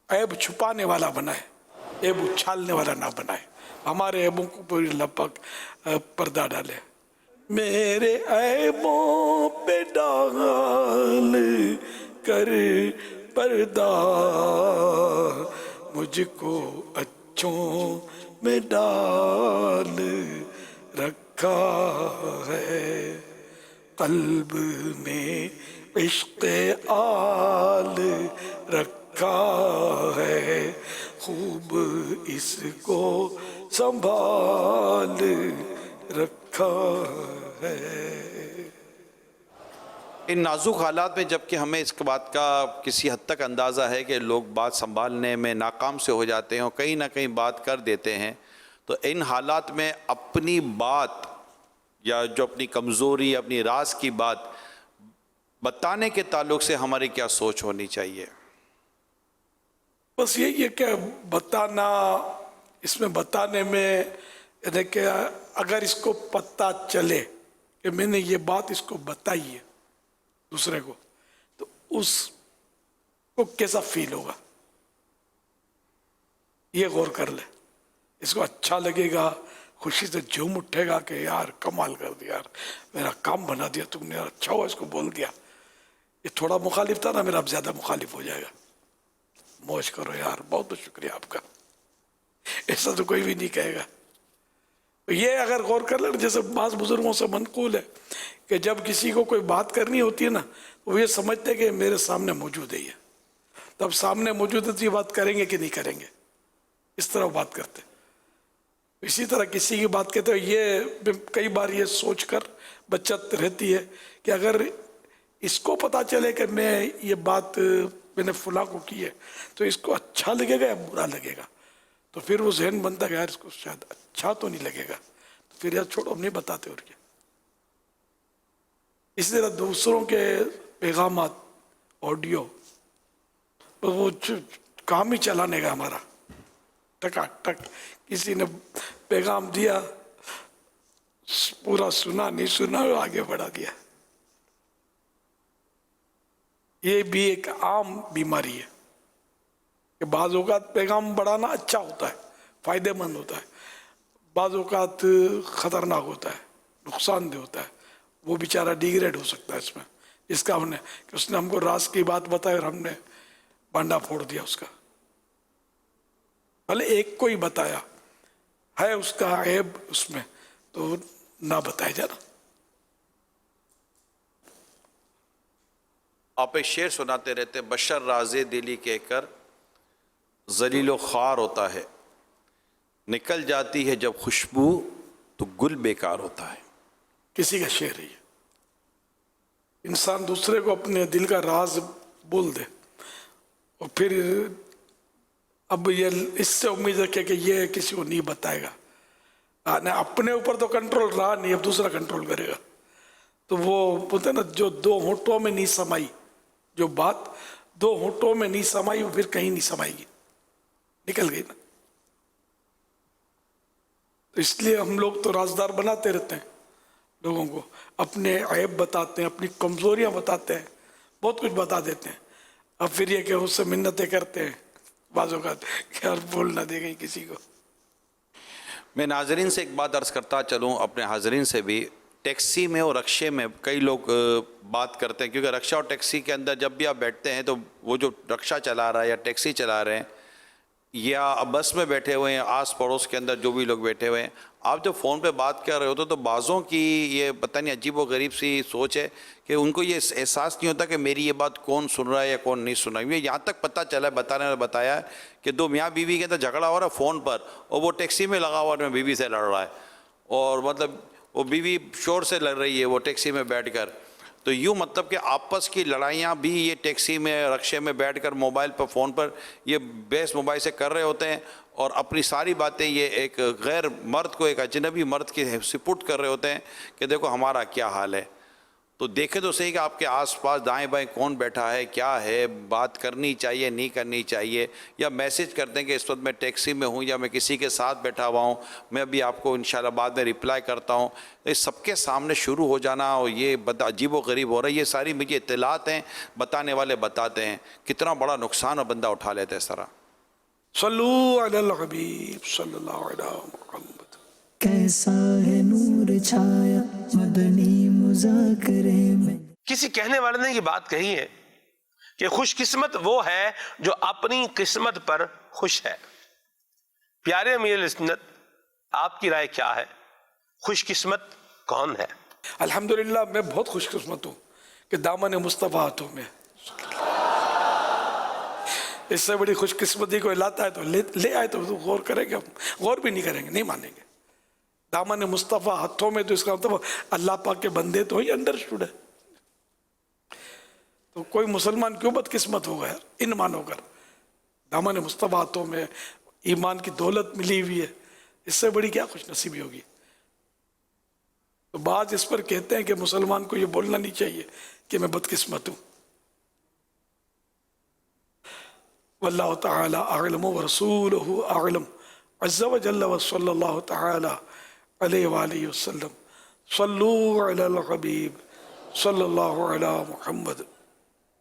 ऐब छुपाने वाला बनाए, ऐब उछालने वाला ना बनाए, हमारे ऐबों को पूरी लपक पर्दा डाले। मेरे ऐबों पे डाल कर पर्दा, मुझको अच्छों में डाल रखा है, कल्ब में इश्क़े आल रखा है, खूब इसको संभाल रखा है। इन नाजुक हालात में जबकि हमें इस बात का किसी हद तक अंदाज़ा है कि लोग बात संभालने में नाकाम से हो जाते हैं और कहीं ना कहीं बात कर देते हैं, तो इन हालात में अपनी बात या जो अपनी कमज़ोरी, अपनी राज की बात बताने के ताल्लुक से हमारी क्या सोच होनी चाहिए? बस यही है कि बताना, इसमें बताने में कि अगर इसको पता चले कि मैंने ये बात इसको बताई है दूसरे को, तो उसको कैसा फील होगा ये गौर कर ले। इसको अच्छा लगेगा, खुशी से झूम उठेगा कि यार कमाल कर दिया, यार मेरा काम बना दिया तुमने, यार अच्छा हुआ इसको बोल दिया। ये थोड़ा मुखालिफ था ना मेरा, अब ज्यादा मुखालिफ हो जाएगा। मौज करो यार, बहुत बहुत शुक्रिया आपका, ऐसा तो कोई भी नहीं कहेगा। ये अगर गौर कर ले, जैसे बास बुजुर्गों से मनकूल है कि जब किसी को कोई बात करनी होती है ना, वो ये समझते कि मेरे सामने मौजूद है ये, तब सामने मौजूद है तो ये बात करेंगे कि नहीं करेंगे, इस तरह बात करते। इसी तरह किसी की बात कहते हो, ये कई बार ये सोचकर बचत रहती है कि अगर इसको पता चले कि मैं ये बात मैंने फुला को की है तो इसको अच्छा लगेगा या बुरा लगेगा, तो फिर वो जहन बनता है यार इसको शायद अच्छा तो नहीं लगेगा, तो پھر یار چھوڑو ہم نہیں بتاتے اور کیا. اسی طرح دوسروں کے پیغامات آڈیو وہ کام ہی چلانے کا ہمارا ٹکا ٹک. کسی نے پیغام دیا پورا سنا نہیں سنا آگے بڑھا دیا. یہ بھی ایک عام بیماری ہے کہ بعض اوقات پیغام بڑھانا اچھا ہوتا ہے, فائدہ مند ہوتا ہے, بعض اوقات خطرناک ہوتا ہے, نقصان دہ ہوتا ہے. وہ بیچارہ ڈیگریڈ ہو سکتا ہے اس میں, جس کا ہم نے کہ اس نے ہم کو راز کی بات بتائی اور ہم نے بانڈا پھوڑ دیا اس کا. بھلے ایک کو ہی بتایا ہے, اس کا عیب اس میں تو نہ بتایا جانا. آپ ایک شعر سناتے رہتے, بشر راز دلی کہہ کر ذلیل و خوار ہوتا ہے, نکل جاتی ہے جب خوشبو تو گل بیکار ہوتا ہے. کسی کا شعر ہے. انسان دوسرے کو اپنے دل کا راز بول دے اور پھر اب یہ اس سے امید رکھے کہ یہ کسی کو نہیں بتائے گا. اپنے اوپر تو کنٹرول رہا نہیں, اب دوسرا کنٹرول کرے گا. تو وہ بولتے نا جو دو ہونٹوں میں نہیں سمائی, جو بات دو ہونٹوں میں نہیں سمائی وہ پھر کہیں نہیں سمائے گی, نکل گئی نا. تو اس لیے ہم لوگ تو رازدار بناتے رہتے ہیں لوگوں کو, اپنے عیب بتاتے ہیں, اپنی کمزوریاں بتاتے ہیں, بہت کچھ بتا دیتے ہیں. اب پھر یہ کہ اس سے منتیں کرتے ہیں بعض اوقات کہ یار بول نہ دے گئی کسی کو. میں ناظرین سے ایک بات عرض کرتا چلوں, اپنے حاضرین سے بھی. ٹیکسی میں اور رکشے میں کئی لوگ بات کرتے ہیں, کیونکہ رکشہ اور ٹیکسی کے اندر جب بھی آپ بیٹھتے ہیں تو وہ جو رکشہ چلا رہا ہے یا ٹیکسی چلا رہے ہیں یا بس میں بیٹھے ہوئے ہیں, آس پڑوس کے اندر جو بھی لوگ بیٹھے ہوئے ہیں, آپ جب فون پہ بات کر رہے ہوتے تو بعضوں کی یہ پتہ نہیں عجیب و غریب سی سوچ ہے کہ ان کو یہ احساس نہیں ہوتا کہ میری یہ بات کون سن رہا ہے یا کون نہیں سن رہا ہے. یہاں تک پتہ چلا ہے, بتانے نے بتایا کہ دو میاں بیوی کے اندر جھگڑا ہو رہا ہے فون پر, اور وہ ٹیکسی میں لگا ہوا ہے, بیوی سے لڑ رہا ہے, اور مطلب وہ بیوی شور سے لڑ رہی ہے وہ ٹیکسی میں بیٹھ کر. تو یوں مطلب کہ آپس کی لڑائیاں بھی یہ ٹیکسی میں رکشے میں بیٹھ کر موبائل پر فون پر یہ بحث موبائل سے کر رہے ہوتے ہیں, اور اپنی ساری باتیں یہ ایک غیر مرد کو, ایک اجنبی مرد کی سپرد کر رہے ہوتے ہیں کہ دیکھو ہمارا کیا حال ہے. تو دیکھیں تو صحیح کہ آپ کے آس پاس دائیں بائیں کون بیٹھا ہے, کیا ہے, بات کرنی چاہیے نہیں کرنی چاہیے, یا میسج کرتے ہیں کہ اس وقت میں ٹیکسی میں ہوں یا میں کسی کے ساتھ بیٹھا ہوا ہوں, میں ابھی آپ کو انشاءاللہ بعد میں رپلائی کرتا ہوں. اس سب کے سامنے شروع ہو جانا اور یہ عجیب و غریب ہو رہا ہے. یہ ساری مجھے اطلاعات ہیں, بتانے والے بتاتے ہیں, کتنا بڑا نقصان اور بندہ اٹھا لیتا ہے اس طرح. صلو علی الحبیب صلی اللہ علیہ محمد. کیسا ہے نور چھایا مدنی مذاکرے میں. کسی کہنے والے نے یہ بات کہی ہے کہ خوش قسمت وہ ہے جو اپنی قسمت پر خوش ہے. پیارے امیر سنت, آپ کی رائے کیا ہے؟ خوش قسمت کون ہے؟ الحمدللہ میں بہت خوش قسمت ہوں کہ دامن مصطفیٰ ہاتھوں میں. اس سے بڑی خوش قسمتی کوئی لاتا ہے تو لے آئے تو غور کریں گے, غور بھی نہیں کریں گے, نہیں مانیں گے. دامن مصطفیٰ ہاتھوں میں, تو اس کا مطلب اللہ پاک کے بندے تو ہی انڈرسٹوڈ ہے. تو کوئی مسلمان کیوں بد قسمت ہوگا یار ان مانو کر. دامن مصطفیٰ ہاتھوں میں ایمان کی دولت ملی ہوئی ہے, اس سے بڑی کیا خوش نصیبی ہوگی. تو بعض اس پر کہتے ہیں کہ مسلمان کو یہ بولنا نہیں چاہیے کہ میں بد قسمت ہوں. واللہ تعالی اعلم ورسولہ اعلم عز وجل وصلی اللہ تعالی علیہ وآلہ وسلم. صلو علی الحبیب صلی اللہ علی محمد.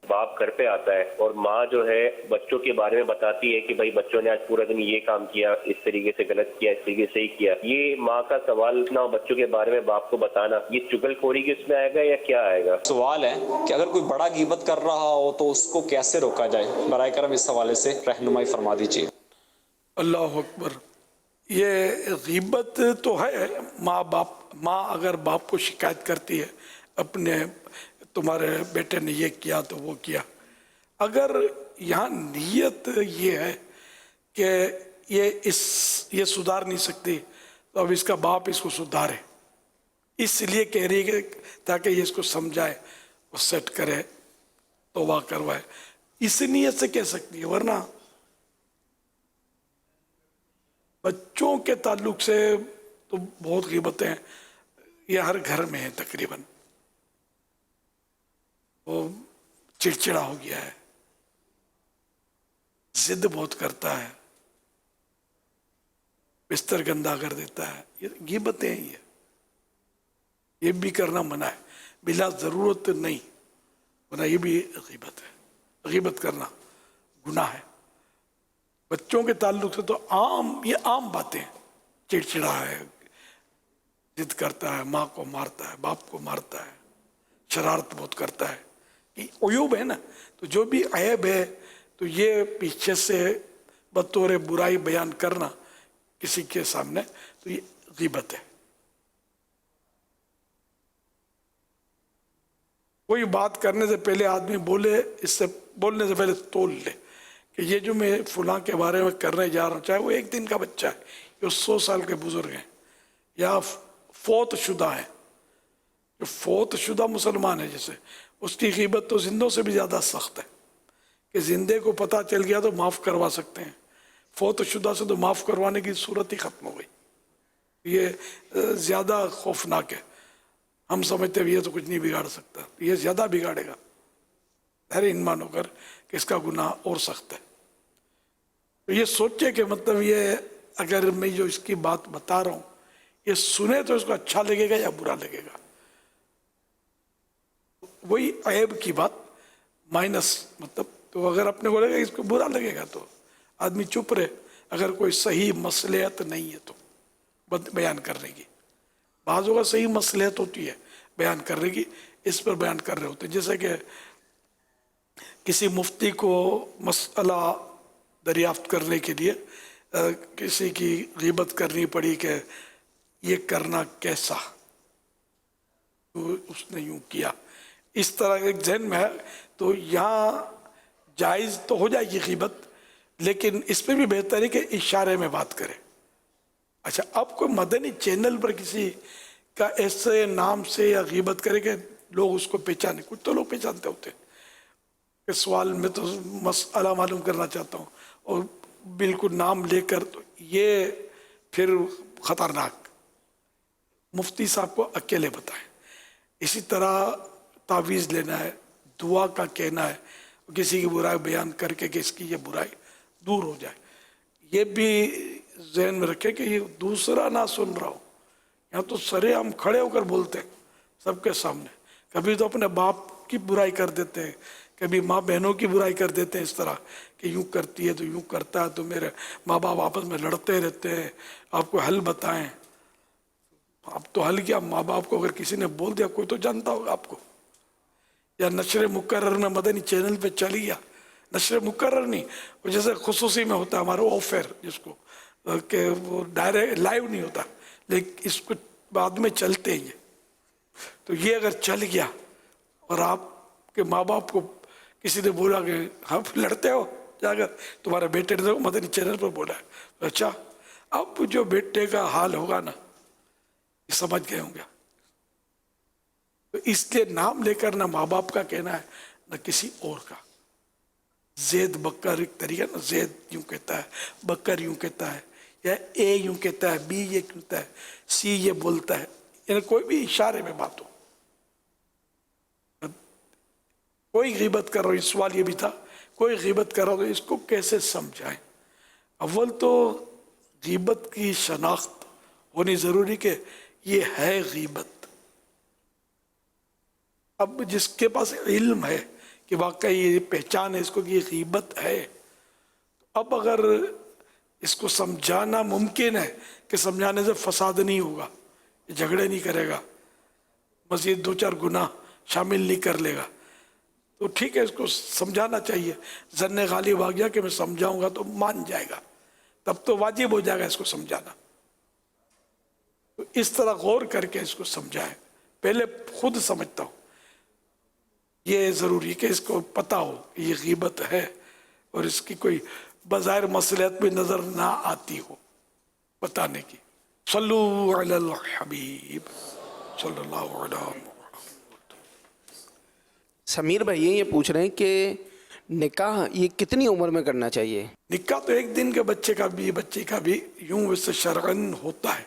باپ گھر پہ آتا ہے اور ماں جو ہے بچوں کے بارے میں بتاتی ہے کہ بھائی بچوں نے آج پورا دن یہ کام کیا, اس طریقے سے غلط کیا, اس طریقے سے ہی کیا. یہ ماں کا سوال اٹھنا بچوں کے بارے میں باپ کو بتانا, یہ چگل خوری کی اس میں آئے گا یا کیا آئے گا؟ سوال ہے کہ اگر کوئی بڑا غیبت کر رہا ہو تو اس کو کیسے روکا جائے؟ برائے کرم اس حوالے سے رہنمائی فرما دیجیے. اللہ اکبر. یہ غیبت تو ہے, ماں اگر باپ کو شکایت کرتی ہے اپنے تمہارے بیٹے نے یہ کیا تو وہ کیا, اگر یہاں نیت یہ ہے کہ یہ سدھار نہیں سکتی تو اب اس کا باپ اس کو سدھارے, اس لیے کہہ رہی ہے تاکہ یہ اس کو سمجھائے اور سیٹ کرے, توبہ کروائے, اس نیت سے کہہ سکتی ہے. ورنہ بچوں کے تعلق سے तो बहुत ग़ीबतें हैं, ये हर घर में है तकरीबन। वो चिड़चिड़ा हो गया है, जिद बहुत करता है, बिस्तर गंदा कर देता है, ये ग़ीबतें हैं। ये भी करना मना है, बिला ज़रूरत नहीं, वरना ये भी ग़ीबत है। ग़ीबत करना गुनाह है। बच्चों के ताल्लुक से तो ये आम बातें, चिड़चिड़ा है, जिद करता है, माँ को मारता है, बाप को मारता है, शरारत बहुत करता है, ये अयूब है ना। तो जो भी ऐब है तो ये पीछे से बतौर बुराई बयान करना किसी के सामने, तो ये ग़ीबत है। कोई बात करने से पहले आदमी बोले, इससे बोलने से पहले तोल ले कि ये जो मैं फलां के बारे में करने जा रहा हूँ, चाहे वो एक दिन का बच्चा है, जो 100 साल के बुजुर्ग हैं, या फौत शुदा है। जो फौत शुदा मुसलमान है जैसे, उसकी ग़ीबत तो जिंदों से भी ज़्यादा सख्त है कि जिंदे को पता चल गया तो माफ़ करवा सकते हैं, फौत शुदा से तो माफ़ करवाने की सूरत ही ख़त्म हो गई। ये ज़्यादा खौफनाक है। हम समझते हैं ये तो कुछ नहीं बिगाड़ सकता, ये ज़्यादा बिगाड़ेगा। अरे इन मानो कर कि इसका गुनाह और सख्त है। तो ये सोचे कि मतलब ये अगर मैं जो इसकी बात बता रहा हूँ ये सुने तो इसको अच्छा लगेगा या बुरा लगेगा। वही ऐब की बात माइनस, मतलब तो अगर अपने को लगेगा इसको बुरा लगेगा तो आदमी चुप रहे। अगर कोई सही मसलहत नहीं है तो बयान करने की, बाज़ों का सही मसलहत होती है बयान करने की, इस पर बयान कर रहे होते हैं। जैसे कि किसी मुफ्ती को मसला दरियाफ्त करने के लिए किसी की ग़ीबत करनी पड़ी कि ये करना कैसा, तो उसने यूँ किया, इस तरह एक जहन में है। तो यहाँ जायज़ तो हो जाएगी ग़ीबत, लेकिन इस पर भी बेहतर है कि इशारे में बात करें। अच्छा, अब कोई मदनी चैनल पर किसी का ऐसे नाम से या ग़ीबत करे कि लोग उसको पहचाने, कुछ तो लोग पहचानते होते हैं। इस सवाल में तो मसला मालूम करना चाहता हूँ और बिल्कुल नाम लेकर, तो ये फिर ख़तरनाक। मुफ्ती साहब को अकेले बताएं। इसी तरह तावीज़ लेना है, दुआ का कहना है, किसी की बुराई बयान करके कि इसकी ये बुराई दूर हो जाए, ये भी जहन में रखे कि ये दूसरा ना सुन रहा हो। यहाँ तो सरे हम खड़े होकर बोलते हैं सबके सामने, कभी तो अपने बाप की बुराई कर देते हैं, कभी माँ बहनों की बुराई कर देते हैं इस तरह कि यूँ करती है तो यूँ करता है, तो मेरे माँ बाप आपस में लड़ते रहते हैं, आपको हल बताएं। अब तो हल क्या, माँ बाप को अगर किसी ने बोल दिया, कोई तो जानता होगा आपको। या नशर मुकर्रर में मदनी चैनल पे चली गया, नशर मुकर्रर नहीं, वो जैसे खुसूसी में होता है हमारा ऑफेयर, जिसको कि वो डायरेक्ट लाइव नहीं होता, लेकिन इसको बाद में चलते हैं। तो ये अगर चल गया और आपके माँ बाप को किसी ने बोला कि हम लड़ते हो जाकर, तुम्हारे बेटे ने मदनी चैनल पर बोला है, तो अच्छा, अब जो बेटे का हाल होगा ना, ये समझ गए होंगे। तो इसलिए नाम लेकर ना माँ बाप का कहना है न किसी और का। ज़ैद बकर एक तरीका ना, ज़ैद यूँ कहता है, बकर यूँ कहता है, या ए यूँ कहता है, बी ये कहता है, सी ये बोलता है, यानी कोई भी इशारे में बात हो। कोई ग़ीबत कर रहा हो, सवाल ये भी था, कोई ग़ीबत कर रहा हो तो इसको कैसे समझाएं। अव्वल तो ग़ीबत की शनाख्त होनी ज़रूरी कि ये है ग़ीबत। अब जिसके पास इल्म है कि वाकई ये पहचान है इसको कि ये ग़ीबत है, अब अगर इसको समझाना मुमकिन है कि समझाने से फसाद नहीं होगा, झगड़े नहीं करेगा, मज़ीद 2-4 गुनाह शामिल नहीं कर लेगा, तो ठीक है, इसको समझाना चाहिए। ज़न्ने गालिब आ गया कि मैं समझाऊंगा तो मान जाएगा, तब तो वाजिब हो जाएगा इसको समझाना। तो इस तरह गौर करके इसको समझाएं। पहले खुद समझता हूँ, ये ज़रूरी है कि इसको पता हो कि ये ग़ीबत है और इसकी कोई बज़ाहिर मसलहत भी नज़र ना आती हो बताने की। सल्लु अलल हबीब सल्लल्लाहु अलैहि। समीर भाई ये पूछ रहे हैं कि निकाह ये कितनी उम्र में करना चाहिए? निकाह तो एक दिन के बच्चे का भी, बच्चे का भी यूं वैसे शरअन होता है,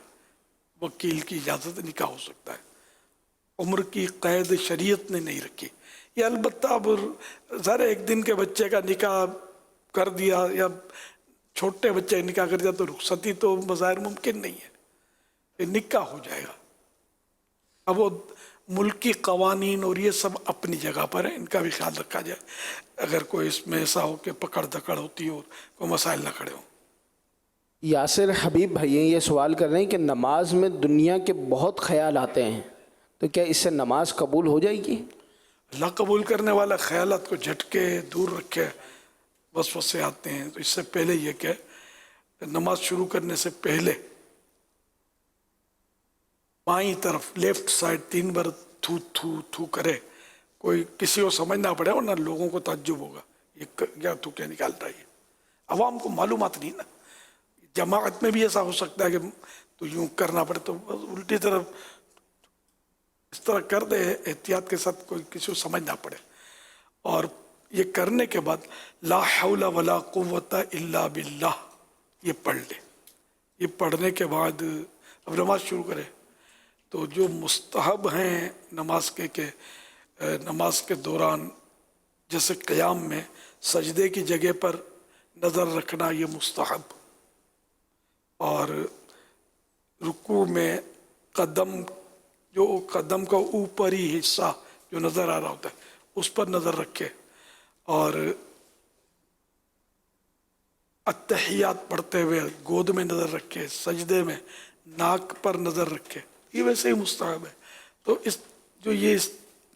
वकील की इजाज़त निकाह हो सकता है। उम्र की कैद शरीयत ने नहीं रखी। ये अलबत्ता अब सर एक दिन के बच्चे का निकाह कर दिया या छोटे बच्चे का निकाह कर दिया तो रुखसती तो बज़ाहिर मुमकिन नहीं है, ये निकाह हो जाएगा। अब वो मुल्की कवानीन और ये सब अपनी जगह पर है, इनका भी ख्याल रखा जाए। अगर कोई इसमें ऐसा हो कि पकड़ धकड़ होती हो, कोई मसाइल ना खड़े हो। यासिर हबीब भाई ये सवाल कर रहे हैं कि नमाज में दुनिया के बहुत ख्याल आते हैं, तो क्या इससे नमाज कबूल हो जाएगी? अल्लाह कबूल करने वाला ख्यालात को झटके दूर रखे, वसवसे आते हैं। तो इससे पहले ये कि नमाज शुरू करने से पहले बाईं तरफ लेफ्ट साइड 3 बार थू थू थू करे, कोई किसी को समझ ना पड़े वरना लोगों को ताज्जुब होगा ये क्या तू क्या निकालता है। अवाम को मालूमात नहीं ना, जमात में भी ऐसा हो सकता है कि तो यूं करना पड़े, तो उल्टी तरफ इस तरह कर दे एहतियात के साथ, कोई किसी को समझ ना पड़े। और ये करने के बाद ला हौला वला कुव्वता इल्ला बिल्लाह ये पढ़ ले। ये पढ़ने के बाद अब नमाज शुरू करे। तो जो मुस्तहब हैं नमाज नमाज के दौरान, जैसे क़याम में सजदे की जगह पर नज़र रखना ये मुस्तहब, और रुकू में कदम का ऊपरी हिस्सा जो नज़र आ रहा होता है उस पर नज़र रखे, और अत्तहियात पढ़ते हुए गोद में नज़र रखे, सजदे में नाक पर नज़र रखे, ये वैसे ही मुस्तहब है। तो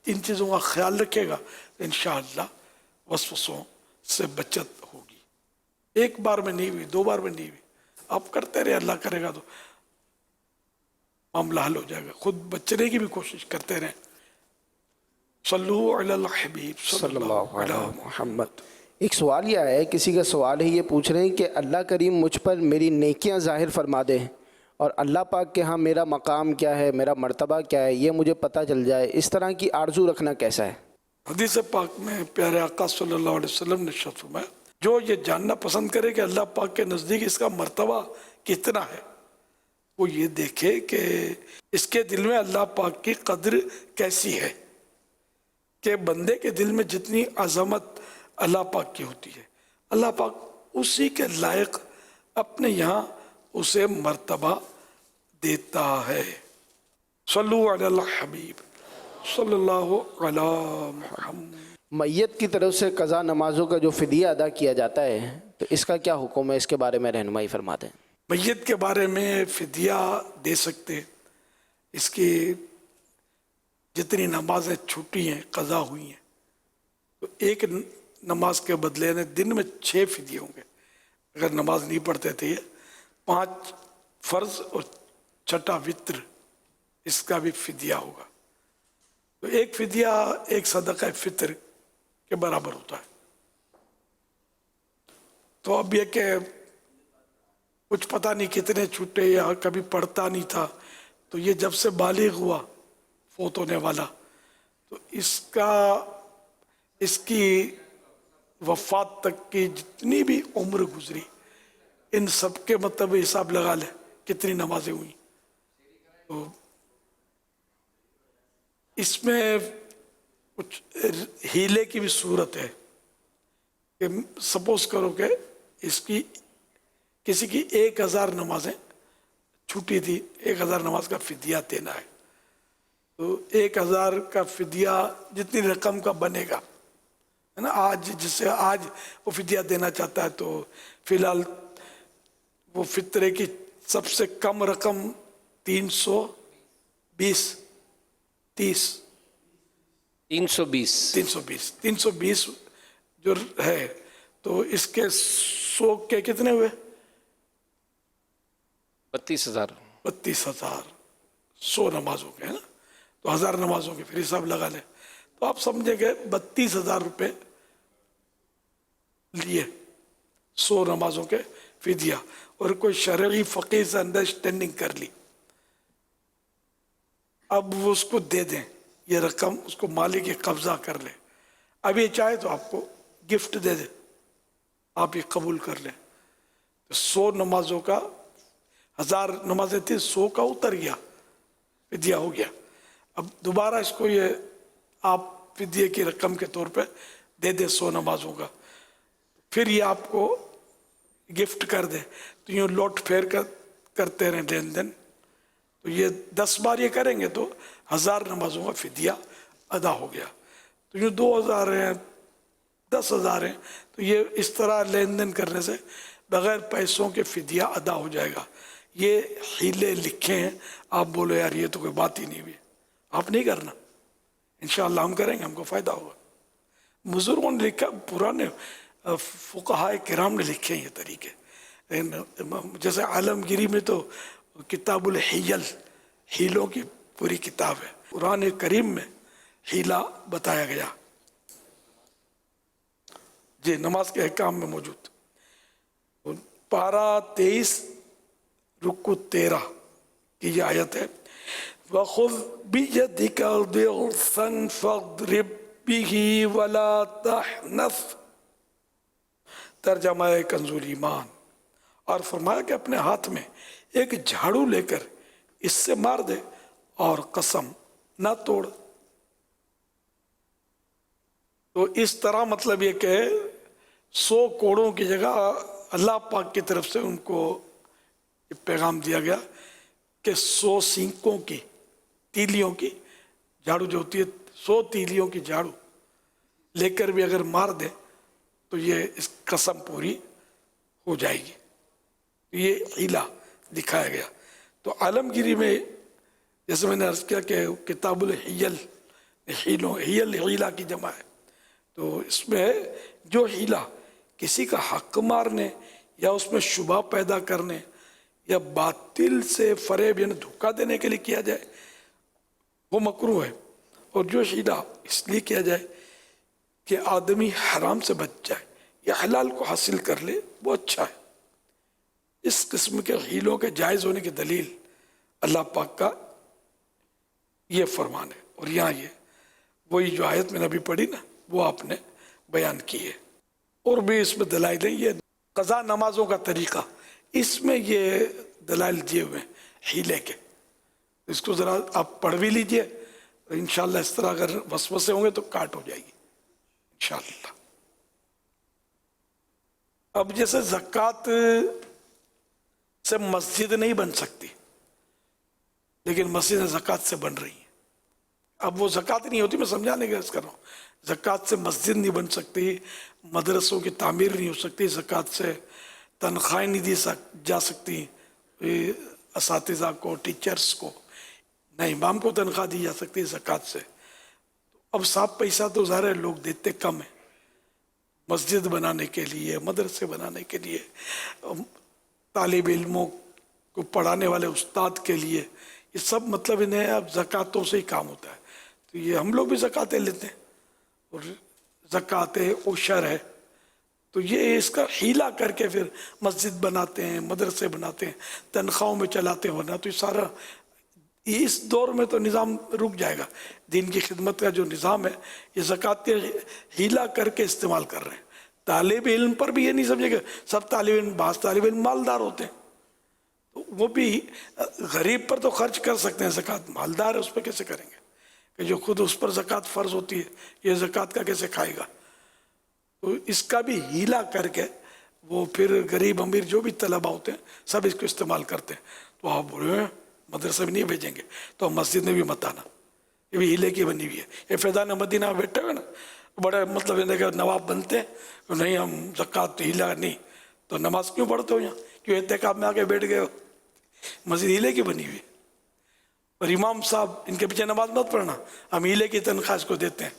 इन चीज़ों का ख्याल रखेगा तो इंशाअल्लाह वसवसों से बचत होगी। एक बार में नहीं हुई, 2 बार में नहीं हुई, आप करते रहे, अल्लाह करेगा तो मामला हल हो जाएगा। खुद बचने की भी कोशिश करते रहें। सल्लु अलल हबीब सल्लल्लाहु अलैहि मुहम्मद। एक सवाल ये आया है, किसी का सवाल है, ये पूछ रहे हैं कि अल्लाह करीम मुझ पर मेरी नेकियां ज़ाहिर फरमा दे और अल्लाह पाक के यहाँ मेरा मकाम क्या है, मेरा मर्तबा क्या है, ये मुझे पता चल जाए। इस तरह की आरजू रखना कैसा है? हदीस पाक में प्यारे आका सल्लल्लाहु अलैहि वसल्लम ने इरशाद फरमाया, जो ये जानना पसंद करे कि अल्लाह पाक के नज़दीक इसका मर्तबा कितना है, वो ये देखे कि इसके दिल में अल्लाह पाक की कद्र कैसी है, कि बंदे के दिल में जितनी अज़मत अल्लाह पाक की होती है, अल्लाह पाक उसी के लायक अपने यहाँ उसे मर्तबा देता है। सल्लु अलल हबीब सल्लल्लाहु अलैहि मुहम्मद। मैयत की तरफ से कज़ा नमाजों का जो फ़िदिया अदा किया जाता है, तो इसका क्या हुक्म है, इसके बारे में रहनुमाई फरमा दें। मैयत के बारे में फ़िदिया दे सकते, इसकी जितनी नमाजें छूटी हैं, कज़ा हुई हैं, तो एक नमाज के बदले में दिन में 6 फ़िदिये होंगे। अगर नमाज नहीं पढ़ते थे, 5 फ़र्ज़ और 6ठा वित्र, इसका भी फ़िदिया होगा। तो एक फ़िदिया एक सदक़ा फ़ित्र के बराबर होता है। तो अब ये कि कुछ पता नहीं कितने छूटे या कभी पढ़ता नहीं था, तो ये जब से बालिग हुआ फौत होने वाला, तो इसकी वफ़ात तक की जितनी भी उम्र गुजरी, इन सब के मतलब हिसाब लगा ले कितनी नमाजें हुई। तो इसमें कुछ हीले की भी सूरत है कि सपोज करो कि किसी की 1000 नमाजें छूटी थी, 1000 नमाज का फ़िदिया देना है, तो 1000 का फ़िदिया जितनी रकम का बनेगा, है ना, जिससे आज वो फ़िदिया देना चाहता है, तो फिलहाल वो फितरे की सबसे कम रकम 320 जो है, तो इसके 100 के कितने हुए? 32,000 100 नमाजों के, है ना, तो 1000 नमाजों के फिर हिसाब लगा ले, तो आप समझेंगे 32,000 रुपये लिए 100 नमाजों के फ़िदिया। और कोई शरई फ़कीह से अंडरस्टैंडिंग कर ली, अब वो उसको दे दें, ये रकम उसको मालिक के कब्ज़ा कर ले, अब ये चाहे तो आपको गिफ्ट दे दे, आप ये कबूल कर लें। तो 100 नमाजों का 1000 नमाजें थी, 100 का उतर गया, फिदिया हो गया। अब दोबारा इसको ये आप फिदिये की रकम के तौर पे दे दे 100 नमाजों का, फिर ये आपको गिफ्ट कर दे, तो यूँ लौट फेर करते रहें लेन देन, तो ये 10 बार ये करेंगे तो 1000 नमाजों का फिदिया अदा हो गया। तो यूँ 2000 हैं, 10,000 हैं, तो ये इस तरह लेन देन करने से बगैर पैसों के फिदिया अदा हो जाएगा। ये हीले लिखे हैं, आप बोलो यार ये तो कोई बात ही नहीं हुई, आप नहीं करना, इंशाअल्लाह हम करेंगे, हमको फ़ायदा होगा। बुजुर्गों ने लिखा, पुराने फुक़हा किराम ने लिखे हैं ये तरीके। जैसे आलमगिरी में तो किताबुल हियल, हीलों की पूरी किताब है, कुरान करीम में हीला बताया गया जी, नमाज के अहकाम में मौजूद। पारा 23 रुकू 13 की ये आयत है, वख़ुज़ बियदिका दिग़्फ़न फ़ज़रिब बिही वला तहनस, तर्जमा है कंजुल ईमान। और फरमाया कि अपने हाथ में एक झाड़ू लेकर इससे मार दे और कसम ना तोड़। तो इस तरह मतलब ये कि 100 कोड़ों की जगह अल्लाह पाक की तरफ से उनको पैगाम दिया गया कि 100 सींकों की, तीलियों की झाड़ू जो होती है, 100 तीलियों की झाड़ू लेकर भी अगर मार दे तो ये इस कसम पूरी हो जाएगी। ये हीला दिखाया गया। तो आलमगिरी में जैसे मैंने अर्ज़ किया कि किताबुल हियल, हीलों, हियल हीला की जमा है, तो इसमें जो हीला किसी का हक मारने या उसमें शुबा पैदा करने या बातिल से फरेब यानी धोखा देने के लिए किया जाए वो मकरूह है, और जो हीला इसलिए किया जाए कि आदमी हराम से बच जाए या हलाल को हासिल कर ले वो अच्छा है। इस किस्म के हीलों के जायज़ होने की दलील अल्लाह पाक का ये फरमान है। और यहाँ ये वही जो आयत मैंने अभी पढ़ी ना वो आपने बयान की है। और भी इसमें दलाइल है, ये क़ज़ा नमाजों का तरीक़ा, इसमें ये दलाइल दिए हुए हैं हीले के, इसको ज़रा आप पढ़ भी लीजिए, तो इंशाअल्लाह इस तरह अगर वसवसे होंगे तो काट हो जाएगी इंशाअल्लाह। अब जैसे ज़कात से मस्जिद नहीं बन सकती, लेकिन मस्जिद ज़कात से बन रही है। अब वो ज़कात नहीं होती, मैं समझाने की अर्ज़ कर रहा हूँ, ज़कात से मस्जिद नहीं बन सकती, मदरसों की तामीर नहीं हो सकती, ज़कात से तनख्वाहें नहीं दी जा सकती, असातिज़ा को, टीचर्स को, न इमाम को तनख्वाह दी जा सकती ज़कात से। अब साफ पैसा तो ज़ाहिर है लोग देते कम है, मस्जिद बनाने के लिए, मदरसे बनाने के लिए, तालिब इल्मों को पढ़ाने वाले उस्ताद के लिए, ये सब मतलब इन्हें अब ज़कातों से ही काम होता है। तो ये हम लोग भी ज़कातें लेते हैं और ज़कातें उशर है, तो ये इसका हीला करके फिर मस्जिद बनाते हैं, मदरसे बनाते हैं, तनख्वाहों में चलाते हैं, वरना तो ये सारा इस दौर में तो निज़ाम रुक जाएगा। दीन की खिदमत का जो निज़ाम है ये ज़कात के हीला करके इस्तेमाल कर रहे हैं। तालिब इल्म पर भी ये नहीं समझेगा, सब तालिब इल्म, बाज़ तालिब इल्म मालदार होते हैं, तो वो भी गरीब पर तो खर्च कर सकते हैं ज़कात, मालदार है उस पर कैसे करेंगे, कि जो खुद उस पर ज़कात फ़र्ज़ होती है ये ज़कात का कैसे खाएगा। तो इसका भी हीला करके वो फिर गरीब अमीर जो भी तलबा होते हैं सब इसको इस्तेमाल करते हैं। तो आप बोल रहे हैं मदरसे में नहीं भेजेंगे तो मस्जिद में भी मत आना, ये भी हीले की बनी हुई है। ये फैज़ान मदीना में बैठे हुए ना बड़े मतलब इन्हें नवाब बनते हैं, तो नहीं हम ज़कात हीला नहीं, तो नमाज क्यों पढ़ते हो यहाँ, क्यों एहतिकाफ में आके बैठ गए हो, मस्जिद हीले की बनी हुई है। और इमाम साहब इनके पीछे नमाज मत पढ़ना, हम हीले की तनख्वाह इसको देते हैं,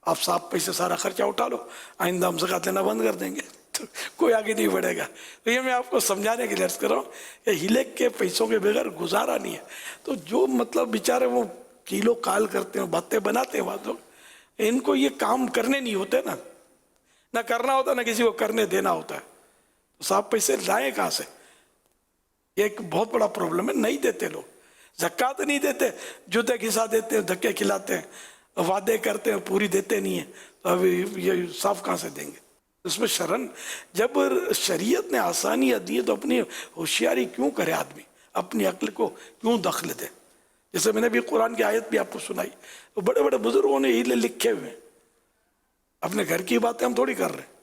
आप साहब पैसे सारा खर्चा उठा लो, आइंदा हम ज़कात लेना बंद कर देंगे, तो कोई आगे नहीं बढ़ेगा। तो ये मैं आपको समझाने के लिए अर्ज़ कर रहा हूँ कि हीले के पैसों के बगैर गुजारा नहीं है। तो जो मतलब बेचारे वो कीलो काल करते हैं, बातें बनाते हैं बातों, इनको ये काम करने नहीं होते ना करना होता ना किसी को करने देना होता है, तो साहब पैसे लाए कहाँ से, ये एक बहुत बड़ा प्रॉब्लम है। नहीं देते लोग, ज़कात नहीं देते, जूते खिसा देते हैं, धक्के खिलाते हैं, वादे करते हैं, पूरी देते नहीं है, तो अभी ये साफ कहाँ से देंगे। उसमें शरण, जब शरीयत ने आसानियाँ दी तो अपनी होशियारी क्यों करे आदमी, اپنی عقل کو کیوں دخل دے؟ جیسے میں نے بھی قرآن کی آیت بھی آپ کو سنائی، تو بڑے بڑے بزرگوں نے ہیلے لکھے ہوئے ہیں. اپنے گھر کی باتیں ہم تھوڑی کر رہے ہیں.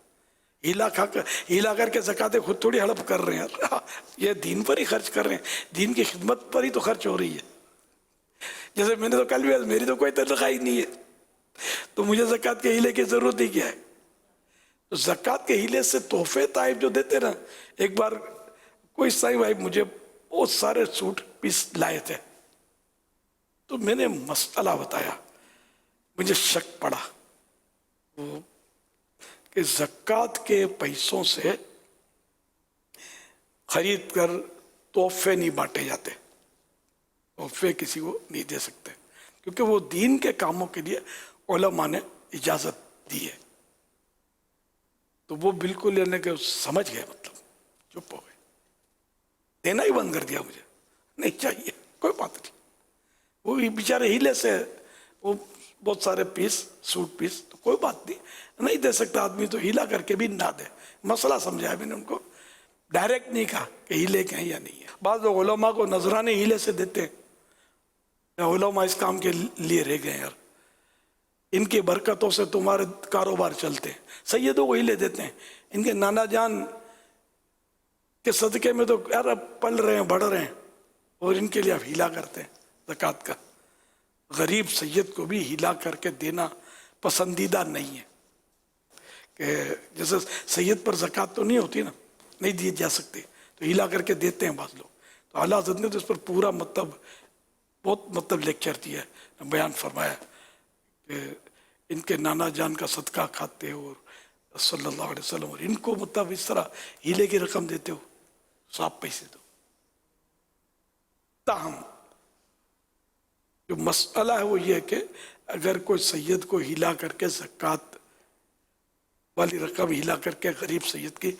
ہیلا کر کے زکاتیں خود تھوڑی ہڑپ کر رہے ہیں. یہ دین پر ہی خرچ کر رہے ہیں، دین کی خدمت پر ہی تو خرچ ہو رہی ہے. جیسے میں نے تو کل بھی، میری تو کوئی تنخواہ ہی نہیں ہے، تو مجھے زکات کے ہیلے کی ضرورت ہی کیا ہے؟ تو زکات کے ہیلے سے تحفے طائف جو دیتے نا، ایک بار کوئی سائی بھائی مجھے بہت سارے سوٹ پیس لائے تھے، تو میں نے مسئلہ بتایا، مجھے شک پڑا کہ زکات کے پیسوں سے خرید کر تحفے نہیں بانٹے جاتے، تحفے کسی کو نہیں دے سکتے، کیونکہ وہ دین کے کاموں کے لیے علماء نے اجازت دی ہے. تو وہ بالکل یعنی کہ سمجھ گئے، مطلب چپ ہو گئے، دینا ہی بند کر دیا. مجھے نہیں چاہیے، کوئی بات نہیں. وہ بیچارے ہیلے سے وہ بہت سارے پیس، سوٹ پیس، تو کوئی بات نہیں دے سکتا آدمی تو ہیلا کر کے بھی نہ دے. مسئلہ سمجھایا میں نے ان کو، ڈائریکٹ نہیں کہا کہ ہیلے کے ہیں یا نہیں ہے. بعض لوگ علماء کو نذرانے ہیلے سے دیتے ہیں. علماء اس کام کے لیے رہ گئے یار، ان کی برکتوں سے تمہارے کاروبار چلتے ہیں. سیدوں کو ہیلے دیتے ہیں، ان کے نانا جان کے صدقے میں تو یار اب پل رہے ہیں، بڑھ رہے ہیں، اور ان کے لیے اب ہیلا کرتے ہیں زکوٰۃ کا. غریب سید کو بھی ہیلا کر کے دینا پسندیدہ نہیں ہے، کہ جیسے سید پر زکوٰۃ تو نہیں ہوتی نا، نہیں دی جا سکتی، تو ہیلا کر کے دیتے ہیں بعض لوگ. تو اعلیٰ حضرت نے تو اس پر پورا بہت لیکچر دیا ہے، بیان فرمایا کہ ان کے نانا جان کا صدقہ کھاتے ہو اور صلی اللہ علیہ وسلم، اور ان کو اس طرح ہیلے کی رقم دیتے ہو، صاف پیسے دو. تاہم جو مسئلہ ہے وہ یہ ہے کہ اگر کوئی سید کو ہیلا کر کے زکوٰۃ والی رقم ہیلا کر کے غریب سید کی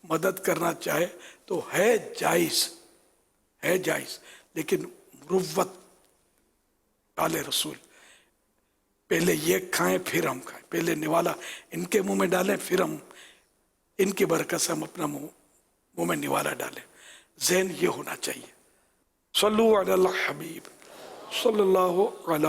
مدد کرنا چاہے تو ہے جائز، لیکن مروت قال رسول، پہلے یہ کھائیں پھر ہم کھائیں، پہلے نوالا ان کے منہ میں ڈالیں، پھر ہم ان کی برکت سے ہم اپنا منہ میں نوالا ڈالیں. ذہن یہ ہونا چاہیے. صلو علی الحبیب صلی اللہ علی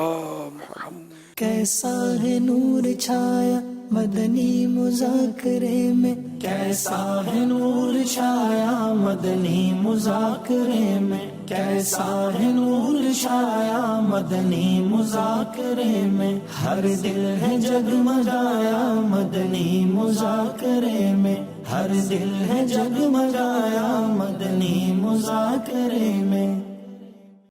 محمد. کیسا ہے نور چھایا مدنی مذاکرے میں، کیسا ہے نور چھایا مدنی مذاکرے میں، کیسا ہے نور چھایا مدنی مذاکرے میں، ہر دل ہے جگمگایا مدنی مذاکرے میں، ہر دل ہے جگمگایا مدنی مذاکرے میں.